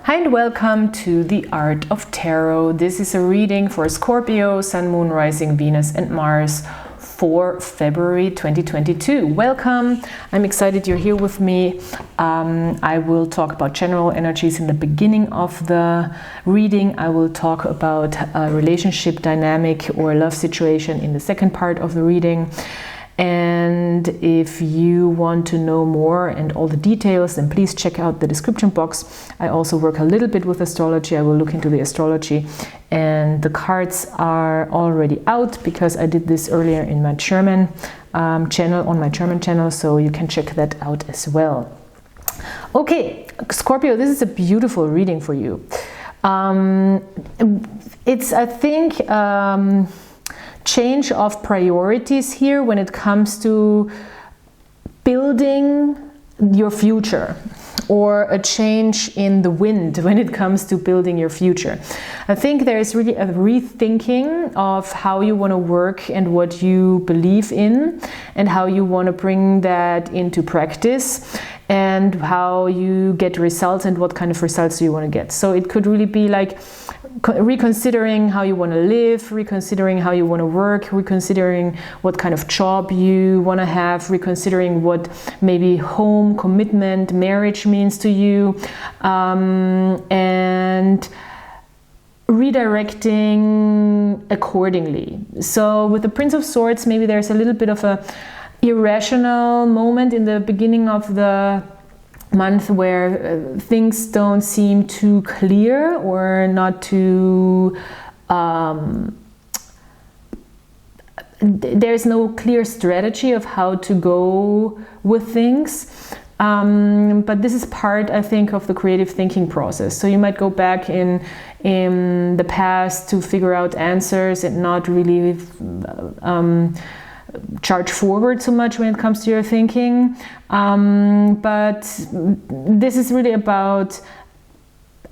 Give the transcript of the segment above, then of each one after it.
Hi and welcome to the Art of Tarot. This is a reading for Scorpio, Sun, Moon, Rising, Venus and Mars for February 2022. Welcome. I'm excited you're here with me. I will talk about general energies in the beginning of the reading. I will talk about a relationship dynamic or love situation in the second part of the reading. And if you want to know more and all the details, then please check out the description box. I also work a little bit with astrology. I will look into the astrology, and the cards are already out because I did this earlier in my German channel, on my German channel, so you can check that out as well. Okay, Scorpio, this is a beautiful reading for you. It's, I think, change of priorities here when it comes to building your future, or a change in the wind when it comes to building your future. I think there is really a rethinking of how you want to work and what you believe in and how you want to bring that into practice and how you get results and what kind of results do you want to get. So it could really be like reconsidering how you want to live, reconsidering how you want to work, reconsidering what kind of job you want to have, reconsidering what maybe home, commitment, marriage means to you, and redirecting accordingly. So with the Prince of Swords, maybe there's a little bit of a irrational moment in the beginning of the month where things don't seem too clear or not too there's no clear strategy of how to go with things, but this is part, I think, of the creative thinking process. So you might go back in the past to figure out answers and not really charge forward so much when it comes to your thinking, but this is really about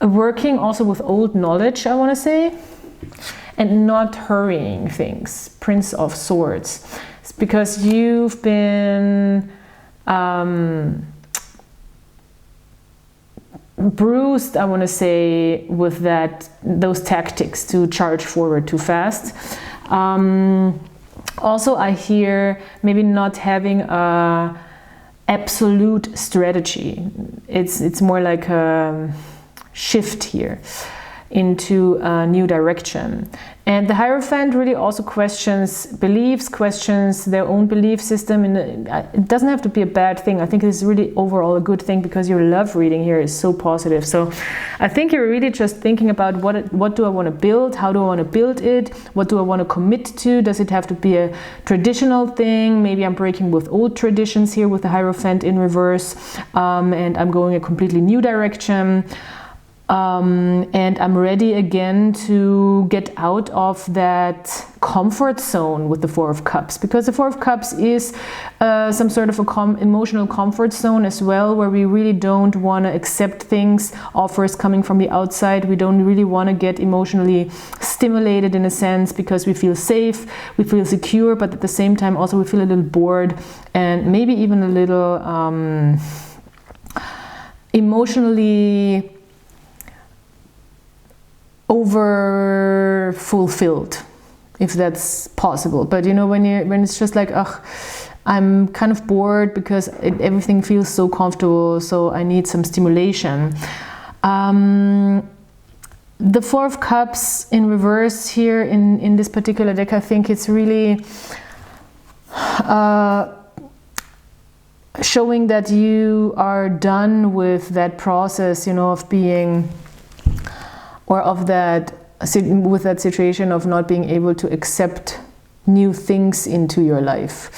working also with old knowledge, I want to say, and not hurrying things. Prince of Swords, it's because you've been bruised, I want to say, with those tactics to charge forward too fast. Also, I hear maybe not having a absolute strategy. It's more like a shift here into a new direction. And the Hierophant really also questions beliefs, questions their own belief system. And it doesn't have to be a bad thing. I think this is really overall a good thing because your love reading here is so positive. So I think you're really just thinking about what do I want to build? How do I want to build it? What do I want to commit to? Does it have to be a traditional thing? Maybe I'm breaking with old traditions here with the Hierophant in reverse, and I'm going a completely new direction. And I'm ready again to get out of that comfort zone with the Four of Cups, because the Four of Cups is some sort of emotional comfort zone as well, where we really don't want to accept things, offers coming from the outside. We don't really want to get emotionally stimulated in a sense, because we feel safe, we feel secure, but at the same time also we feel a little bored and maybe even a little emotionally over fulfilled, if that's possible. But you know, when it's just like, ugh, I'm kind of bored because everything feels so comfortable, so I need some stimulation. The Four of Cups in reverse here in this particular deck, I think it's really showing that you are done with that process, you know, of being, or of that, with that situation of not being able to accept new things into your life.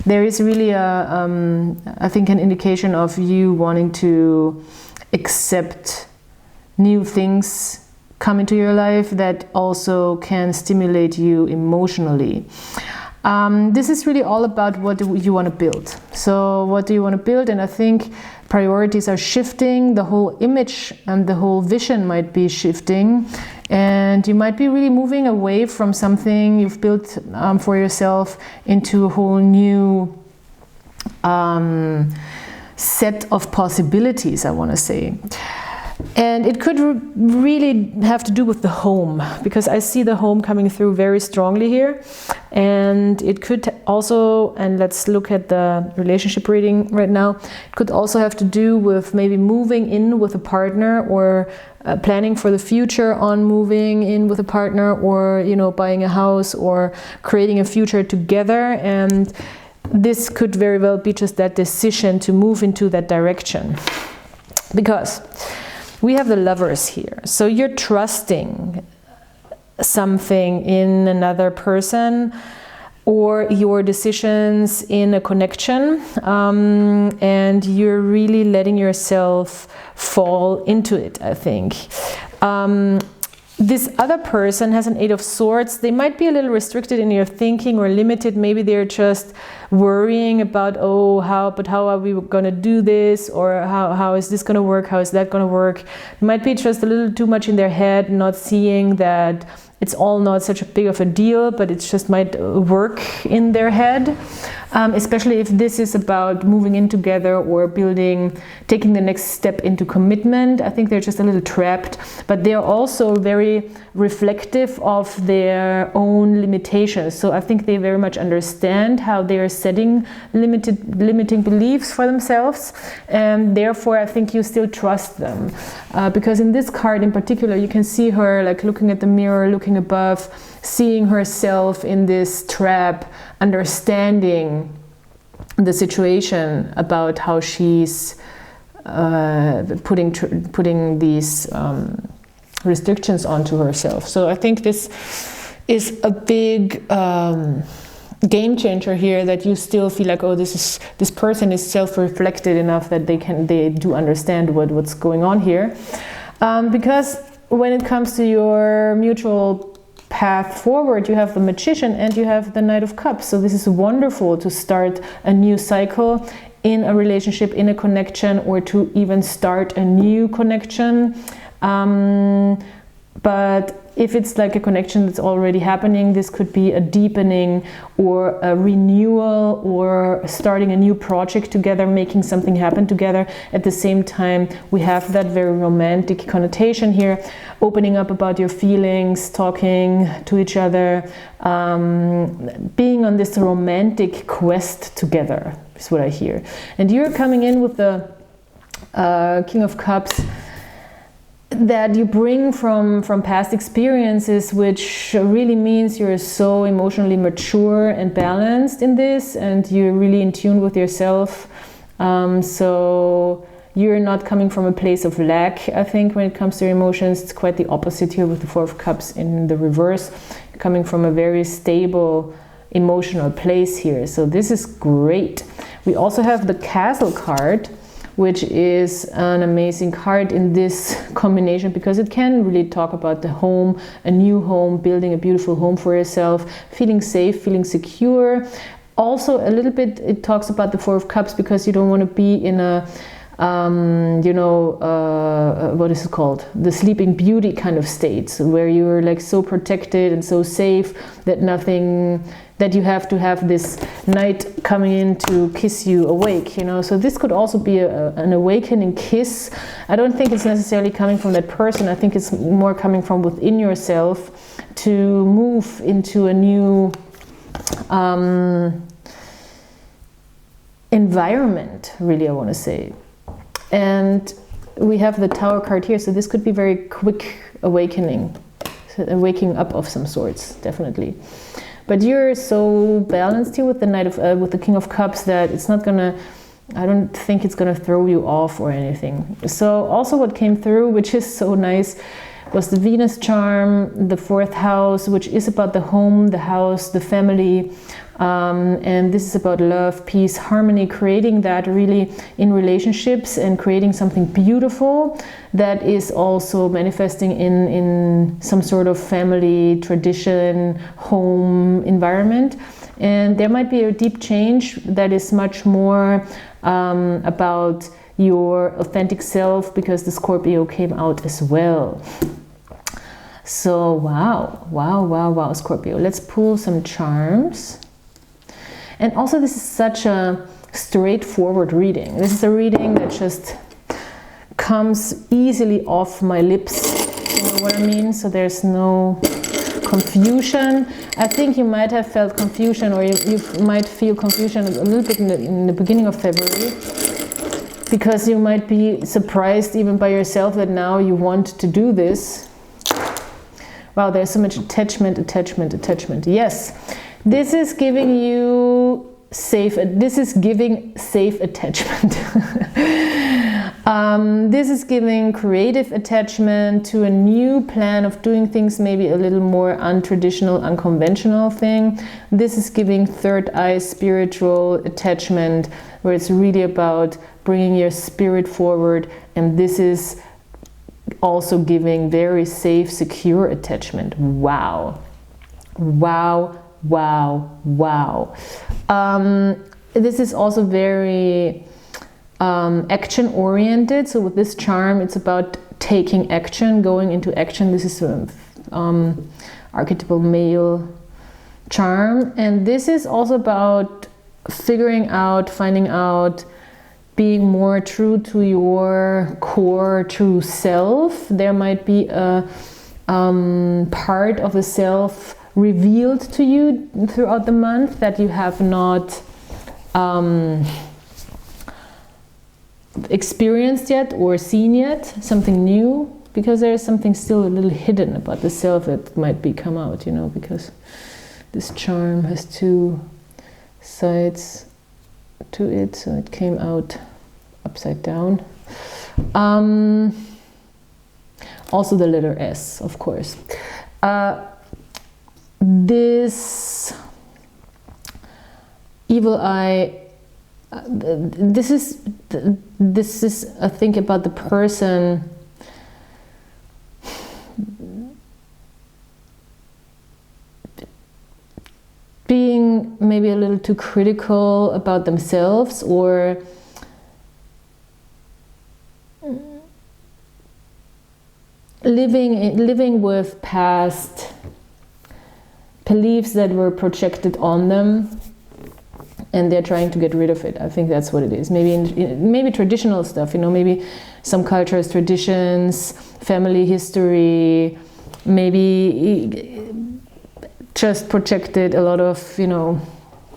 There is really I think an indication of you wanting to accept new things come into your life that also can stimulate you emotionally. This is really all about what do you want to build. So what do you want to build? And I think priorities are shifting, the whole image and the whole vision might be shifting, and you might be really moving away from something you've built for yourself into a whole new set of possibilities, I want to say. And it could really have to do with the home, because I see the home coming through very strongly here. And it could also, and let's look at the relationship reading right now, it could also have to do with maybe moving in with a partner, or planning for the future on moving in with a partner, or, you know, buying a house or creating a future together. And this could very well be just that decision to move into that direction. Because we have the Lovers here. So you're trusting something in another person, or your decisions in a connection, and you're really letting yourself fall into it, I think. This other person has an 8 of Swords. They might be a little restricted in your thinking, or limited. Maybe they're just worrying about, oh, how are we going to do this? Or how is this going to work? How is that going to work? It might be just a little too much in their head, not seeing that it's all not such a big of a deal, but it just might work in their head. Especially if this is about moving in together or building, taking the next step into commitment. I think they're just a little trapped, but they're also very reflective of their own limitations. So I think they very much understand how they are setting limiting beliefs for themselves, and therefore I think you still trust them. Because in this card in particular, you can see her like looking at the mirror, looking above, seeing herself in this trap, understanding the situation about how she's putting these restrictions onto herself. So I think this is a big game changer here, that you still feel like, oh, this person is self-reflected enough that they do understand what's going on here. Because when it comes to your mutual path forward, you have the Magician and you have the Knight of Cups. So this is wonderful to start a new cycle in a relationship, in a connection, or to even start a new connection. But if it's like a connection that's already happening, this could be a deepening or a renewal, or starting a new project together, making something happen together. At the same time, we have that very romantic connotation here, opening up about your feelings, talking to each other, being on this romantic quest together is what I hear. And you're coming in with the King of Cups, that you bring from past experiences, which really means you're so emotionally mature and balanced in this, and you're really in tune with yourself. So you're not coming from a place of lack, I think, when it comes to your emotions. It's quite the opposite here with the Four of Cups in the reverse. You're coming from a very stable emotional place here. So this is great. We also have the Castle card, which is an amazing card in this combination, because it can really talk about the home, a new home, building a beautiful home for yourself, feeling safe, feeling secure. Also a little bit it talks about the Four of Cups, because you don't want to be in a what is it called, the Sleeping Beauty kind of state, where you're like so protected and so safe that nothing, that you have to have this knight coming in to kiss you awake, you know. So this could also be an awakening kiss. I don't think it's necessarily coming from that person. I think it's more coming from within yourself to move into a new environment, really, I want to say. And we have the Tower card here, so this could be very quick awakening, so a waking up of some sorts, definitely. But you're so balanced here with the with the King of Cups, that it's not gonna, I don't think it's gonna throw you off or anything. So also what came through, which is so nice, was the Venus charm, the 4th house, which is about the home, the house, the family. And this is about love, peace, harmony, creating that really in relationships and creating something beautiful that is also manifesting in some sort of family, tradition, home environment. And there might be a deep change that is much more about your authentic self, because the Scorpio came out as well. So wow, Scorpio. Let's pull some charms. And also, this is such a straightforward reading. This is a reading that just comes easily off my lips, you know what I mean? So there's no confusion. I think you might have felt confusion, or you might feel confusion a little bit in the beginning of February, because you might be surprised even by yourself that now you want to do this. Wow, there's so much attachment. Yes, this is giving you this is giving safe attachment. This is giving creative attachment to a new plan of doing things, maybe a little more untraditional, unconventional thing. This is giving third eye spiritual attachment, where it's really about bringing your spirit forward, and this is also giving very safe, secure attachment. Wow. This is also very action oriented. So with this charm, it's about taking action, going into action. This is archetypal male charm, and this is also about figuring out, finding out, being more true to your core true self. There might be a part of the self revealed to you throughout the month that you have not experienced yet or seen yet, something new, because there is something still a little hidden about the self that might come out, you know, because this charm has two sides to it, so it came out upside down. Also the letter S, of course. This evil eye, this is I think about the person being maybe a little too critical about themselves, or living with past beliefs that were projected on them, and they're trying to get rid of it. I think that's what it is. Maybe traditional stuff, you know, maybe some cultures, traditions, family history, maybe just projected a lot of, you know,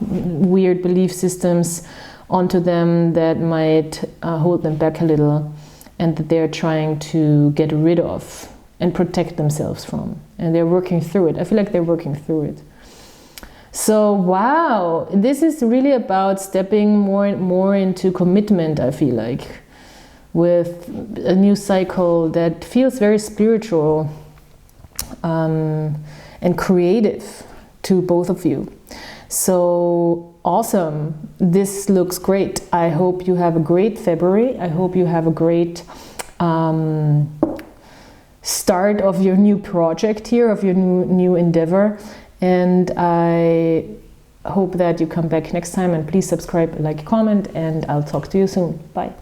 weird belief systems onto them that might hold them back a little, and that they're trying to get rid of and protect themselves from. And they're working through it. I feel like they're working through it. So, wow, this is really about stepping more and more into commitment, I feel like, with a new cycle that feels very spiritual and creative to both of you. So awesome. This looks great. I hope you have a great February. I hope you have a great start of your new project here, of your new endeavor. And I hope that you come back next time, and please subscribe, like, comment, and I'll talk to you soon. Bye.